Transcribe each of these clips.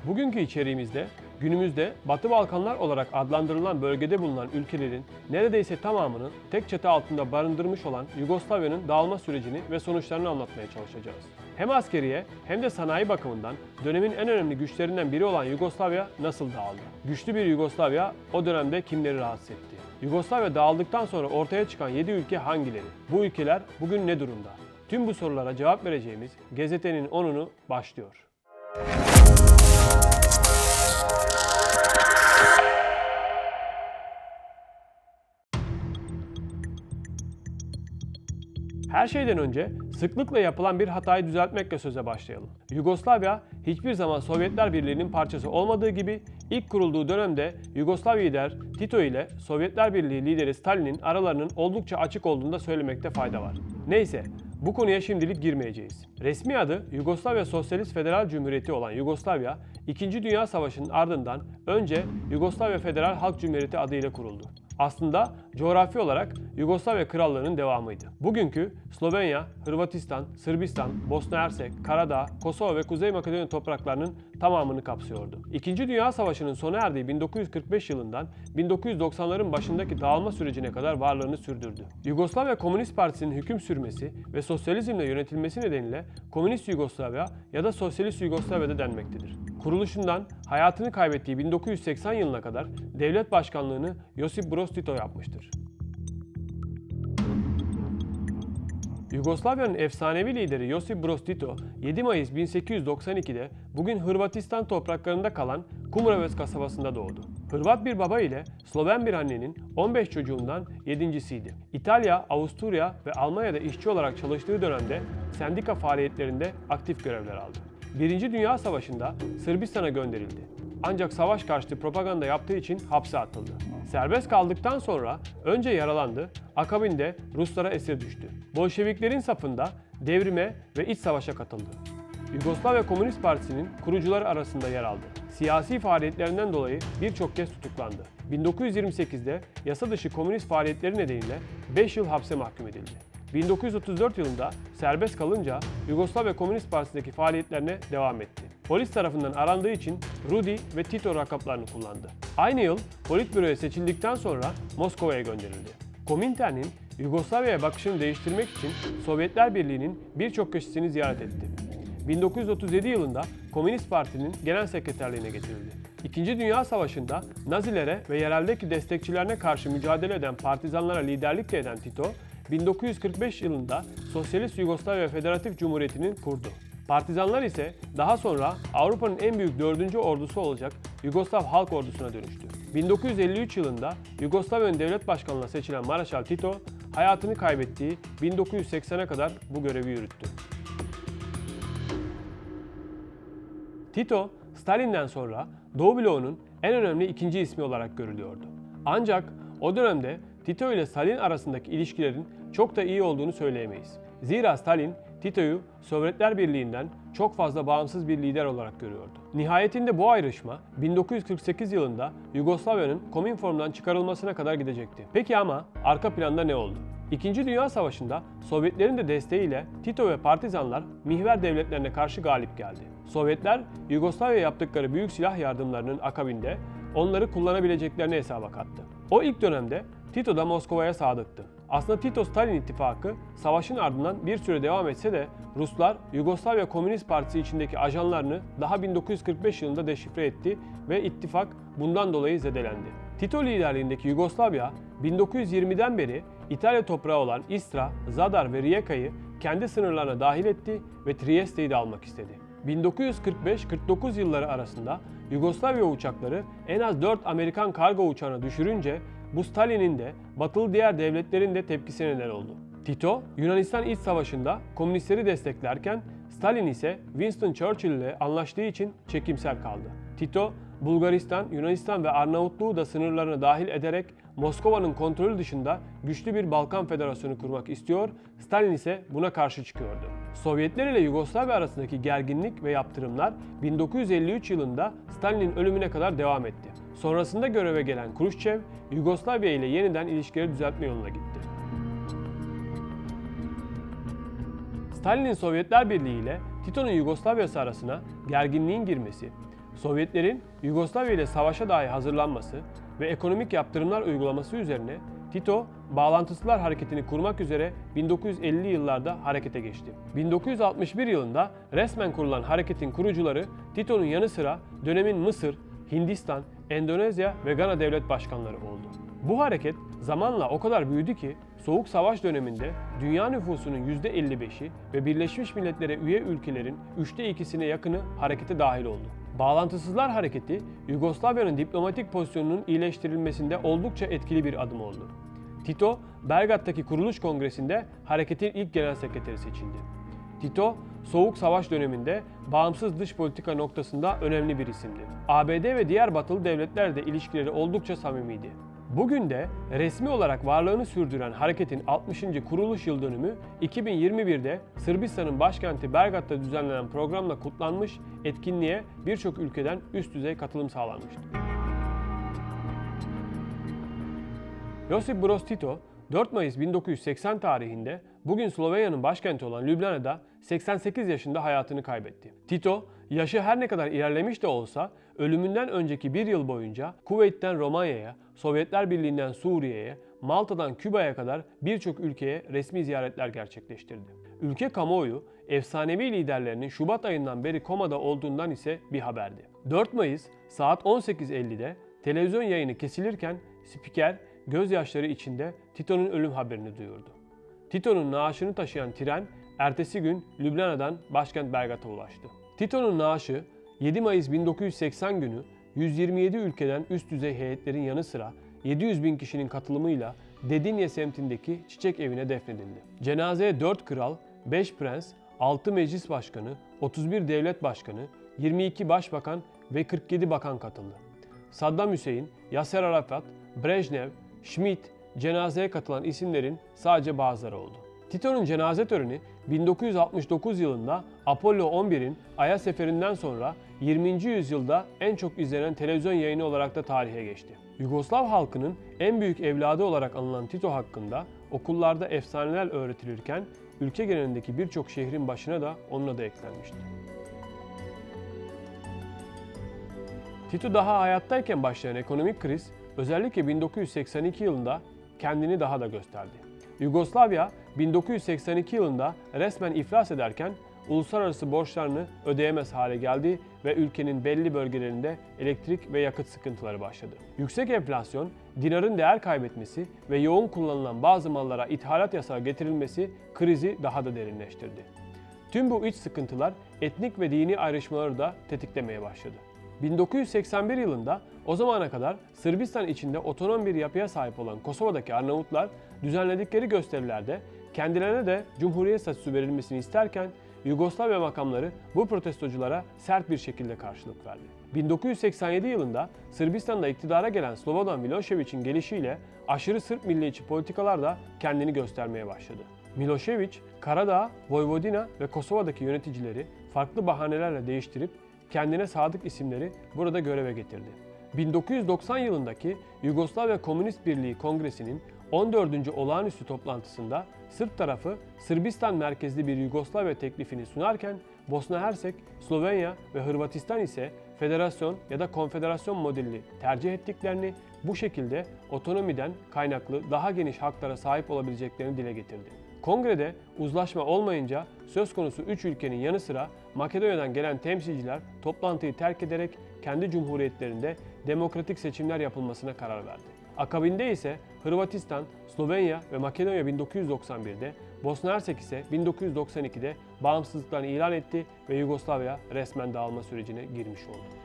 Bugünkü içeriğimizde günümüzde Batı Balkanlar olarak adlandırılan bölgede bulunan ülkelerin neredeyse tamamını tek çatı altında barındırmış olan Yugoslavya'nın dağılma sürecini ve sonuçlarını anlatmaya çalışacağız. Hem askeriye hem de sanayi bakımından dönemin en önemli güçlerinden biri olan Yugoslavya nasıl dağıldı? Güçlü bir Yugoslavya o dönemde kimleri rahatsız etti? Yugoslavya dağıldıktan sonra ortaya çıkan 7 ülke hangileri? Bu ülkeler bugün ne durumda? Tüm bu sorulara cevap vereceğimiz Gazetenin 10'unu başlıyor. Her şeyden önce sıklıkla yapılan bir hatayı düzeltmekle söze başlayalım. Yugoslavya hiçbir zaman Sovyetler Birliği'nin parçası olmadığı gibi ilk kurulduğu dönemde Yugoslav lider Tito ile Sovyetler Birliği lideri Stalin'in aralarının oldukça açık olduğunu da söylemekte fayda var. Neyse, bu konuya şimdilik girmeyeceğiz. Resmi adı Yugoslavya Sosyalist Federal Cumhuriyeti olan Yugoslavya, 2. Dünya Savaşı'nın ardından önce Yugoslavya Federal Halk Cumhuriyeti adıyla kuruldu. Aslında coğrafi olarak Yugoslavya Krallığı'nın devamıydı. Bugünkü Slovenya, Hırvatistan, Sırbistan, Bosna Hersek, Karadağ, Kosova ve Kuzey Makedonya topraklarının tamamını kapsıyordu. İkinci Dünya Savaşı'nın sona erdiği 1945 yılından 1990'ların başındaki dağılma sürecine kadar varlığını sürdürdü. Yugoslavya Komünist Partisi'nin hüküm sürmesi ve sosyalizmle yönetilmesi nedeniyle Komünist Yugoslavya ya da Sosyalist Yugoslavya'da denmektedir. Kuruluşundan hayatını kaybettiği 1980 yılına kadar devlet başkanlığını Josip Broz Tito yapmıştır. Yugoslavya'nın efsanevi lideri Josip Broz Tito, 7 Mayıs 1892'de bugün Hırvatistan topraklarında kalan Kumrovec kasabasında doğdu. Hırvat bir baba ile Sloven bir annenin 15 çocuğundan 7.siydi. İtalya, Avusturya ve Almanya'da işçi olarak çalıştığı dönemde sendika faaliyetlerinde aktif görevler aldı. Birinci Dünya Savaşı'nda Sırbistan'a gönderildi. Ancak savaş karşıtı propaganda yaptığı için hapse atıldı. Serbest kaldıktan sonra önce yaralandı, akabinde Ruslara esir düştü. Bolşeviklerin safında devrime ve iç savaşa katıldı. Yugoslavya Komünist Partisi'nin kurucuları arasında yer aldı. Siyasi faaliyetlerinden dolayı birçok kez tutuklandı. 1928'de yasa dışı komünist faaliyetleri nedeniyle 5 yıl hapse mahkum edildi. 1934 yılında serbest kalınca Yugoslavya Komünist Partisi'ndeki faaliyetlerine devam etti. Polis tarafından arandığı için Rudi ve Tito lakaplarını kullandı. Aynı yıl Politbüro'ya seçildikten sonra Moskova'ya gönderildi. Komintern'in Yugoslavya'ya bakışını değiştirmek için Sovyetler Birliği'nin birçok köşesini ziyaret etti. 1937 yılında Komünist Parti'nin genel sekreterliğine getirildi. İkinci Dünya Savaşı'nda Nazilere ve yereldeki destekçilerine karşı mücadele eden partizanlara liderlik eden Tito, 1945 yılında Sosyalist Yugoslavya Federatif Cumhuriyeti'ni kurdu. Partizanlar ise daha sonra Avrupa'nın en büyük 4. ordusu olacak Yugoslav Halk Ordusu'na dönüştü. 1953 yılında Yugoslavya'nın devlet başkanlığına seçilen Marşal Tito, hayatını kaybettiği 1980'e kadar bu görevi yürüttü. Tito, Stalin'den sonra Doğu bloğunun en önemli ikinci ismi olarak görülüyordu. Ancak o dönemde Tito ile Stalin arasındaki ilişkilerin çok da iyi olduğunu söyleyemeyiz. Zira Stalin, Tito'yu Sovyetler Birliği'nden çok fazla bağımsız bir lider olarak görüyordu. Nihayetinde bu ayrışma 1948 yılında Yugoslavya'nın Kominform'dan çıkarılmasına kadar gidecekti. Peki ama arka planda ne oldu? İkinci Dünya Savaşı'nda Sovyetlerin de desteğiyle Tito ve partizanlar mihver devletlerine karşı galip geldi. Sovyetler, Yugoslavya'ya yaptıkları büyük silah yardımlarının akabinde onları kullanabileceklerini hesaba kattı. O ilk dönemde Tito da Moskova'ya sadıktı. Aslında Tito-Stalin ittifakı savaşın ardından bir süre devam etse de Ruslar Yugoslavya Komünist Partisi içindeki ajanlarını daha 1945 yılında deşifre etti ve ittifak bundan dolayı zedelendi. Tito liderliğindeki Yugoslavya 1920'den beri İtalya toprağı olan Istra, Zadar ve Rijeka'yı kendi sınırlarına dahil etti ve Trieste'yi de almak istedi. 1945-49 yılları arasında Yugoslavya uçakları en az 4 Amerikan kargo uçağını düşürünce bu Stalin'in de batılı diğer devletlerin de tepkisine neden oldu. Tito, Yunanistan İç Savaşı'nda komünistleri desteklerken Stalin ise Winston Churchill ile anlaştığı için çekimser kaldı. Tito, Bulgaristan, Yunanistan ve Arnavutluğu da sınırlarına dahil ederek Moskova'nın kontrolü dışında güçlü bir Balkan Federasyonu kurmak istiyor, Stalin ise buna karşı çıkıyordu. Sovyetler ile Yugoslavya arasındaki gerginlik ve yaptırımlar 1953 yılında Stalin'in ölümüne kadar devam etti. Sonrasında göreve gelen Kruşçev, Yugoslavya ile yeniden ilişkileri düzeltme yoluna gitti. Stalin'in Sovyetler Birliği ile Tito'nun Yugoslavya'sı arasına gerginliğin girmesi, Sovyetlerin Yugoslavya ile savaşa dahi hazırlanması ve ekonomik yaptırımlar uygulaması üzerine Tito, Bağlantısızlar Hareketi'ni kurmak üzere 1950'li yıllarda harekete geçti. 1961 yılında resmen kurulan hareketin kurucuları Tito'nun yanı sıra dönemin Mısır, Hindistan, Endonezya ve Gana devlet başkanları oldu. Bu hareket zamanla o kadar büyüdü ki Soğuk Savaş döneminde dünya nüfusunun %55'i ve Birleşmiş Milletler'e üye ülkelerin 2/3'üne yakını harekete dahil oldu. Bağlantısızlar Hareketi, Yugoslavya'nın diplomatik pozisyonunun iyileştirilmesinde oldukça etkili bir adım oldu. Tito, Belgrad'daki kuruluş kongresinde hareketin ilk genel sekreteri seçildi. Tito, Soğuk Savaş döneminde bağımsız dış politika noktasında önemli bir isimdi. ABD ve diğer batılı devletlerle de ilişkileri oldukça samimiydi. Bugün de resmi olarak varlığını sürdüren hareketin 60. kuruluş yıl dönümü 2021'de Sırbistan'ın başkenti Belgrad'da düzenlenen programla kutlanmış, etkinliğe birçok ülkeden üst düzey katılım sağlanmıştı. Josip Broz Tito, 4 Mayıs 1980 tarihinde bugün Slovenya'nın başkenti olan Ljubljana'da 88 yaşında hayatını kaybetti. Tito, yaşı her ne kadar ilerlemiş de olsa ölümünden önceki bir yıl boyunca Kuveyt'ten Romanya'ya, Sovyetler Birliği'nden Suriye'ye, Malta'dan Küba'ya kadar birçok ülkeye resmi ziyaretler gerçekleştirdi. Ülke kamuoyu, efsanevi liderlerinin Şubat ayından beri komada olduğundan ise bir haberdi. 4 Mayıs saat 18.50'de televizyon yayını kesilirken spiker gözyaşları içinde Tito'nun ölüm haberini duyurdu. Tito'nun naaşını taşıyan tren ertesi gün Ljubljana'dan başkent Belgrad'a ulaştı. Tito'nun naaşı 7 Mayıs 1980 günü 127 ülkeden üst düzey heyetlerin yanı sıra 700 bin kişinin katılımıyla Dedinje semtindeki Çiçek Evi'ne defnedildi. Cenazeye 4 kral, 5 prens, 6 meclis başkanı, 31 devlet başkanı, 22 başbakan ve 47 bakan katıldı. Saddam Hüseyin, Yasser Arafat, Brejnev, Schmidt, cenazeye katılan isimlerin sadece bazıları oldu. Tito'nun cenaze töreni 1969 yılında Apollo 11'in Ay'a seferinden sonra 20. yüzyılda en çok izlenen televizyon yayını olarak da tarihe geçti. Yugoslav halkının en büyük evladı olarak anılan Tito hakkında okullarda efsaneler öğretilirken ülke genelindeki birçok şehrin başına da onun adı eklenmişti. Tito daha hayattayken başlayan ekonomik kriz özellikle 1982 yılında kendini daha da gösterdi. Yugoslavya 1982 yılında resmen iflas ederken uluslararası borçlarını ödeyemez hale geldi ve ülkenin belli bölgelerinde elektrik ve yakıt sıkıntıları başladı. Yüksek enflasyon, dinarın değer kaybetmesi ve yoğun kullanılan bazı mallara ithalat yasağı getirilmesi krizi daha da derinleştirdi. Tüm bu iç sıkıntılar etnik ve dini ayrışmaları da tetiklemeye başladı. 1981 yılında o zamana kadar Sırbistan içinde otonom bir yapıya sahip olan Kosova'daki Arnavutlar düzenledikleri gösterilerde kendilerine de Cumhuriyet statüsü verilmesini isterken Yugoslavya makamları bu protestoculara sert bir şekilde karşılık verdi. 1987 yılında Sırbistan'da iktidara gelen Slobodan Milošević'in gelişiyle aşırı Sırp milliyetçi politikalar da kendini göstermeye başladı. Milošević, Karadağ, Vojvodina ve Kosova'daki yöneticileri farklı bahanelerle değiştirip kendine sadık isimleri burada göreve getirdi. 1990 yılındaki Yugoslavya Komünist Birliği Kongresi'nin 14. olağanüstü toplantısında Sırp tarafı Sırbistan merkezli bir Yugoslavya teklifini sunarken Bosna Hersek, Slovenya ve Hırvatistan ise federasyon ya da konfederasyon modelini tercih ettiklerini, bu şekilde otonomiden kaynaklı daha geniş haklara sahip olabileceklerini dile getirdi. Kongrede uzlaşma olmayınca söz konusu 3 ülkenin yanı sıra Makedonya'dan gelen temsilciler toplantıyı terk ederek kendi cumhuriyetlerinde demokratik seçimler yapılmasına karar verdi. Akabinde ise Hırvatistan, Slovenya ve Makedonya 1991'de, Bosna Hersek ise 1992'de bağımsızlıklarını ilan etti ve Yugoslavya resmen dağılma sürecine girmiş oldu.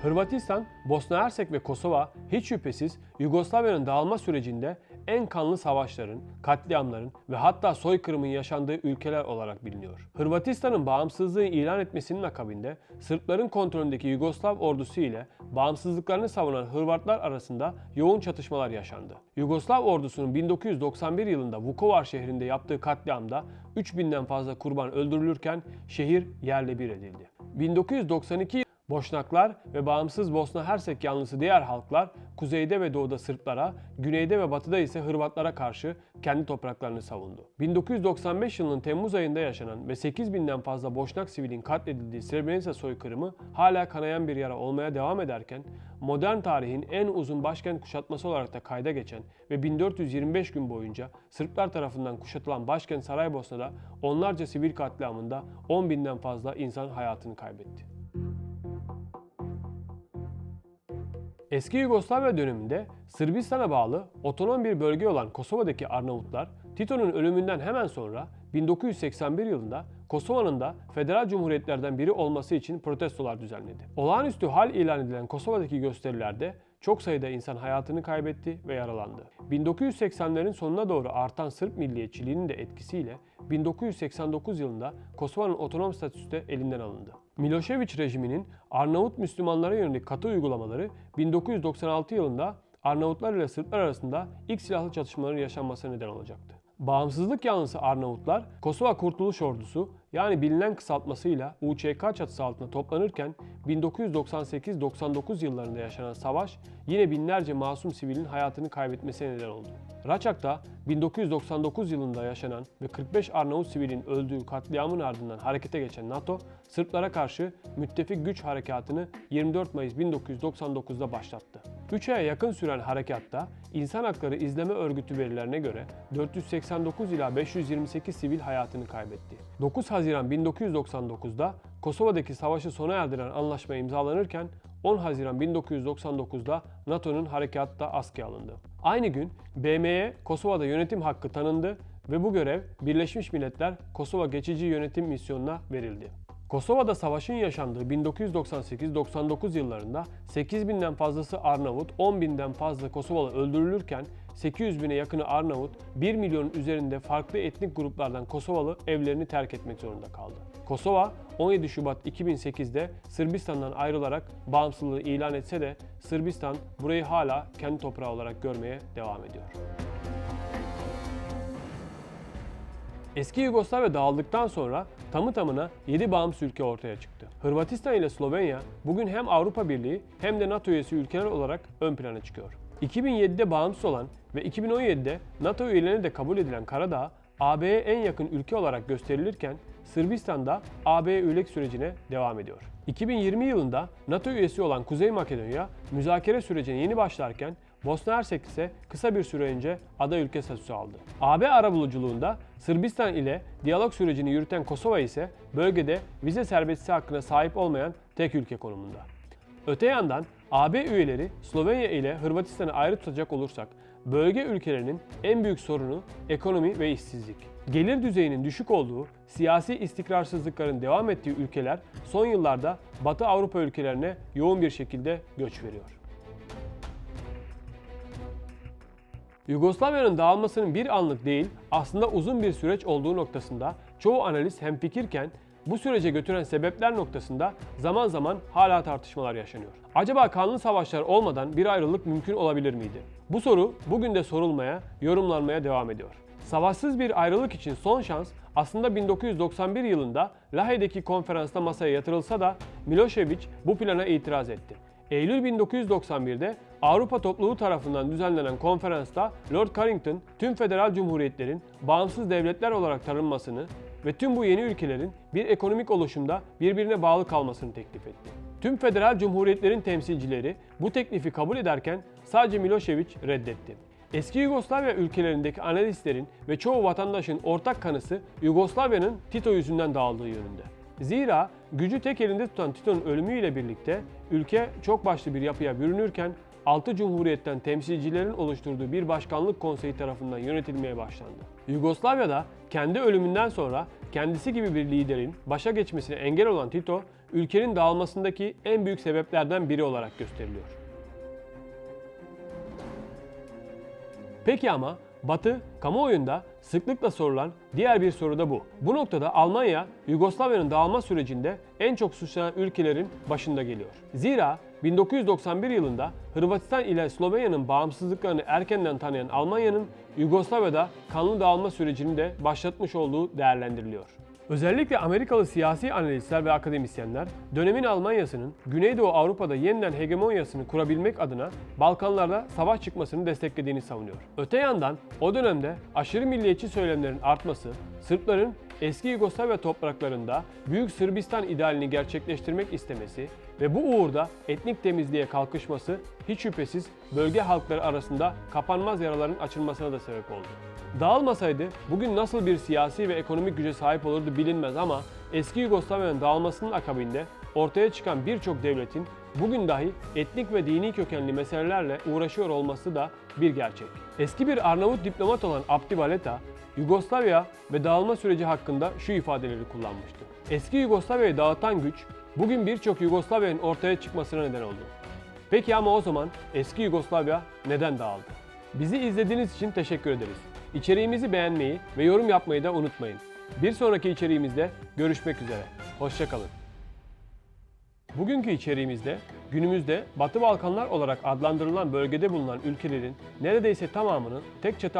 Hırvatistan, Bosna Hersek ve Kosova hiç şüphesiz Yugoslavya'nın dağılma sürecinde en kanlı savaşların, katliamların ve hatta soykırımın yaşandığı ülkeler olarak biliniyor. Hırvatistan'ın bağımsızlığı ilan etmesinin akabinde Sırpların kontrolündeki Yugoslav ordusu ile bağımsızlıklarını savunan Hırvatlar arasında yoğun çatışmalar yaşandı. Yugoslav ordusunun 1991 yılında Vukovar şehrinde yaptığı katliamda 3000'den fazla kurban öldürülürken şehir yerle bir edildi. 1992 Boşnaklar ve bağımsız Bosna Hersek yanlısı diğer halklar kuzeyde ve doğuda Sırplara, güneyde ve batıda ise Hırvatlara karşı kendi topraklarını savundu. 1995 yılının Temmuz ayında yaşanan ve 8.000'den fazla Boşnak sivilin katledildiği Srebrenica soykırımı hala kanayan bir yara olmaya devam ederken, modern tarihin en uzun başkent kuşatması olarak da kayda geçen ve 1425 gün boyunca Sırplar tarafından kuşatılan başkent Saraybosna'da onlarca sivil katliamında 10.000'den fazla insan hayatını kaybetti. Eski Yugoslavya döneminde Sırbistan'a bağlı otonom bir bölge olan Kosova'daki Arnavutlar, Tito'nun ölümünden hemen sonra 1981 yılında Kosova'nın da federal cumhuriyetlerden biri olması için protestolar düzenledi. Olağanüstü hal ilan edilen Kosova'daki gösterilerde çok sayıda insan hayatını kaybetti ve yaralandı. 1980'lerin sonuna doğru artan Sırp milliyetçiliğinin de etkisiyle 1989 yılında Kosova'nın otonom statüsü de elinden alındı. Milošević rejiminin Arnavut Müslümanlara yönelik katı uygulamaları 1996 yılında Arnavutlar ile Sırplar arasında ilk silahlı çatışmaların yaşanmasına neden olacaktı. Bağımsızlık yanlısı Arnavutlar, Kosova Kurtuluş Ordusu yani bilinen kısaltmasıyla UÇK çatısı altında toplanırken 1998-99 yıllarında yaşanan savaş yine binlerce masum sivilin hayatını kaybetmesine neden oldu. Raçak'ta 1999 yılında yaşanan ve 45 Arnavut sivilin öldüğü katliamın ardından harekete geçen NATO, Sırplara karşı müttefik güç harekatını 24 Mayıs 1999'da başlattı. 3 aya yakın süren harekatta İnsan Hakları İzleme Örgütü verilerine göre 489 ila 528 sivil hayatını kaybetti. 9 Haziran 1999'da Kosova'daki savaşı sona erdiren anlaşma imzalanırken 10 Haziran 1999'da NATO'nun harekatta askıya alındı. Aynı gün BM'ye Kosova'da yönetim hakkı tanındı ve bu görev Birleşmiş Milletler Kosova Geçici Yönetim Misyonu'na verildi. Kosova'da savaşın yaşandığı 1998-99 yıllarında 8.000'den fazlası Arnavut, 10.000'den fazla Kosovalı öldürülürken 800.000'e yakını Arnavut, 1 milyonun üzerinde farklı etnik gruplardan Kosovalı evlerini terk etmek zorunda kaldı. Kosova 17 Şubat 2008'de Sırbistan'dan ayrılarak bağımsızlığı ilan etse de Sırbistan burayı hala kendi toprağı olarak görmeye devam ediyor. Eski Yugoslavya dağıldıktan sonra tamı tamına 7 bağımsız ülke ortaya çıktı. Hırvatistan ile Slovenya bugün hem Avrupa Birliği hem de NATO üyesi ülkeler olarak ön plana çıkıyor. 2007'de bağımsız olan ve 2017'de NATO üyelerine de kabul edilen Karadağ, AB'ye en yakın ülke olarak gösterilirken Sırbistan da AB'ye üyelik sürecine devam ediyor. 2020 yılında NATO üyesi olan Kuzey Makedonya müzakere sürecine yeni başlarken Bosna Hersek ise kısa bir süre önce aday ülke statüsü aldı. AB arabuluculuğunda Sırbistan ile diyalog sürecini yürüten Kosova ise bölgede vize serbestisi hakkına sahip olmayan tek ülke konumunda. Öte yandan AB üyeleri Slovenya ile Hırvatistan'ı ayrı tutacak olursak bölge ülkelerinin en büyük sorunu ekonomi ve işsizlik. Gelir düzeyinin düşük olduğu, siyasi istikrarsızlıkların devam ettiği ülkeler son yıllarda Batı Avrupa ülkelerine yoğun bir şekilde göç veriyor. Yugoslavya'nın dağılmasının bir anlık değil, aslında uzun bir süreç olduğu noktasında çoğu analist hemfikirken bu sürece götüren sebepler noktasında zaman zaman hala tartışmalar yaşanıyor. Acaba kanlı savaşlar olmadan bir ayrılık mümkün olabilir miydi? Bu soru bugün de sorulmaya, yorumlanmaya devam ediyor. Savaşsız bir ayrılık için son şans aslında 1991 yılında Lahey'deki konferansta masaya yatırılsa da Milošević bu plana itiraz etti. Eylül 1991'de Avrupa Topluluğu tarafından düzenlenen konferansta Lord Carrington tüm federal cumhuriyetlerin bağımsız devletler olarak tanınmasını ve tüm bu yeni ülkelerin bir ekonomik oluşumda birbirine bağlı kalmasını teklif etti. Tüm federal cumhuriyetlerin temsilcileri bu teklifi kabul ederken sadece Milošević reddetti. Eski Yugoslavya ülkelerindeki analistlerin ve çoğu vatandaşın ortak kanısı Yugoslavya'nın Tito yüzünden dağıldığı yönünde. Zira gücü tek elinde tutan Tito'nun ölümüyle birlikte ülke çok başlı bir yapıya bürünürken 6 cumhuriyetten temsilcilerin oluşturduğu bir başkanlık konseyi tarafından yönetilmeye başlandı. Yugoslavya'da kendi ölümünden sonra kendisi gibi bir liderin başa geçmesine engel olan Tito, ülkenin dağılmasındaki en büyük sebeplerden biri olarak gösteriliyor. Peki ama Batı, kamuoyunda sıklıkla sorulan diğer bir soru da bu. Bu noktada Almanya, Yugoslavya'nın dağılma sürecinde en çok suçlanan ülkelerin başında geliyor. Zira 1991 yılında Hırvatistan ile Slovenya'nın bağımsızlıklarını erkenden tanıyan Almanya'nın Yugoslavya'da kanlı dağılma sürecini de başlatmış olduğu değerlendiriliyor. Özellikle Amerikalı siyasi analistler ve akademisyenler, dönemin Almanya'sının Güneydoğu Avrupa'da yeniden hegemonyasını kurabilmek adına Balkanlarda savaş çıkmasını desteklediğini savunuyor. Öte yandan o dönemde aşırı milliyetçi söylemlerin artması, Sırpların eski Yugoslavya topraklarında Büyük Sırbistan idealini gerçekleştirmek istemesi ve bu uğurda etnik temizliğe kalkışması hiç şüphesiz bölge halkları arasında kapanmaz yaraların açılmasına da sebep oldu. Dağılmasaydı bugün nasıl bir siyasi ve ekonomik güce sahip olurdu bilinmez ama eski Yugoslavya'nın dağılmasının akabinde ortaya çıkan birçok devletin bugün dahi etnik ve dini kökenli meselelerle uğraşıyor olması da bir gerçek. Eski bir Arnavut diplomat olan Abdi Valeta, Yugoslavya ve dağılma süreci hakkında şu ifadeleri kullanmıştı. Eski Yugoslavya'yı dağıtan güç, bugün birçok Yugoslavya'nın ortaya çıkmasına neden oldu. Peki ama o zaman eski Yugoslavya neden dağıldı? Bizi izlediğiniz için teşekkür ederiz. İçeriğimizi beğenmeyi ve yorum yapmayı da unutmayın. Bir sonraki içeriğimizde görüşmek üzere. Hoşça kalın. Bugünkü içeriğimizde günümüzde Batı Balkanlar olarak adlandırılan bölgede bulunan ülkelerin neredeyse tamamını tek çatı